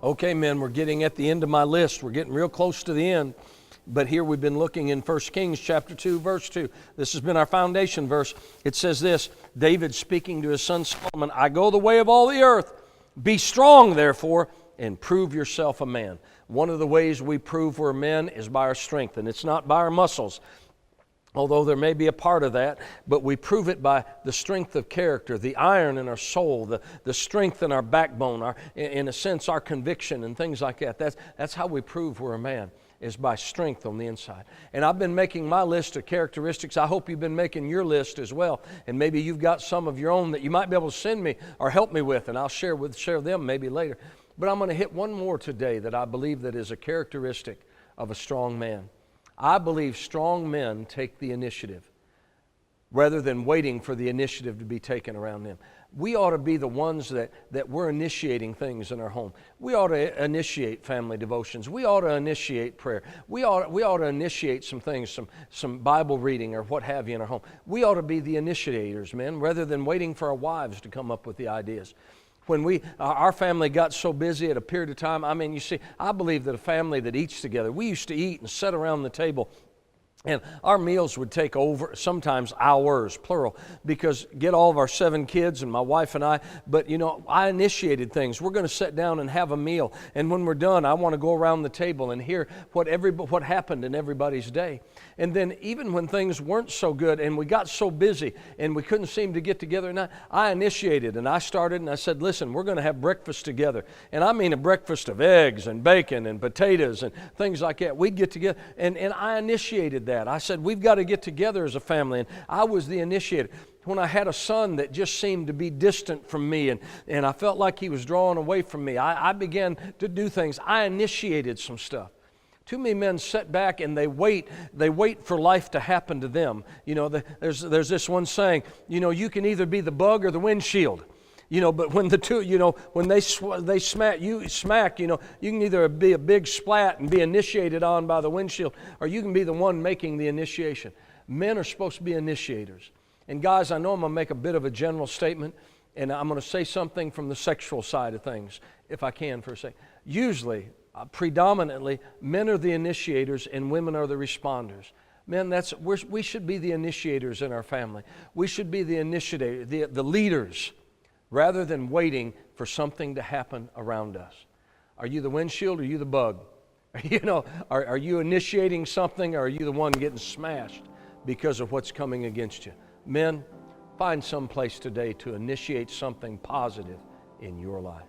Okay, men, we're getting at the end of my list. We're getting real close to the end. But here we've been looking in 1 Kings chapter 2, verse 2. This has been our foundation verse. It says this, David speaking to his son Solomon, I go the way of all the earth. Be strong, therefore, and prove yourself a man. One of the ways we prove we're men is by our strength, and it's not by our muscles, although there may be a part of that, but we prove it by the strength of character, the iron in our soul, the strength in our backbone, in a sense, our conviction and things like that. That's how we prove we're a man, is by strength on the inside. And I've been making my list of characteristics. I hope you've been making your list as well. And maybe you've got some of your own that you might be able to send me or help me with, and I'll share them maybe later. But I'm going to hit one more today that I believe that is a characteristic of a strong man. I believe strong men take the initiative rather than waiting for the initiative to be taken around them. We ought to be the ones that we're initiating things in our home. We ought to initiate family devotions. We ought to initiate prayer. We ought to initiate some things, some Bible reading or what have you in our home. We ought to be the initiators, men, rather than waiting for our wives to come up with the ideas. When our family got so busy at a period of time, you see, I believe that a family that eats together, we used to eat and sit around the table, and our meals would take over, sometimes hours, plural, because get all of our 7 kids and my wife and I, but I initiated things. We're going to sit down and have a meal, and when we're done, I want to go around the table and hear what happened in everybody's day. And then even when things weren't so good and we got so busy and we couldn't seem to get together, and I initiated and I started and I said, listen, we're going to have breakfast together. And I mean a breakfast of eggs and bacon and potatoes and things like that. We'd get together, and I initiated that. I said, we've got to get together as a family, and I was the initiator. When I had a son that just seemed to be distant from me and I felt like he was drawing away from me, I began to do things. I initiated some stuff. Too many men sit back and they wait for life to happen to them. There's this one saying, you can either be the bug or the windshield. But when the two, when they smack, you can either be a big splat and be initiated on by the windshield, or you can be the one making the initiation. Men are supposed to be initiators. And guys, I know I'm going to make a bit of a general statement, and I'm going to say something from the sexual side of things, if I can for a second. Usually, predominantly, men are the initiators and women are the responders. Men, we should be the initiators in our family. We should be the initiator, the leaders, rather than waiting for something to happen around us. Are you the windshield or are you the bug? Are you initiating something, or are you the one getting smashed because of what's coming against you? Men, find some place today to initiate something positive in your life.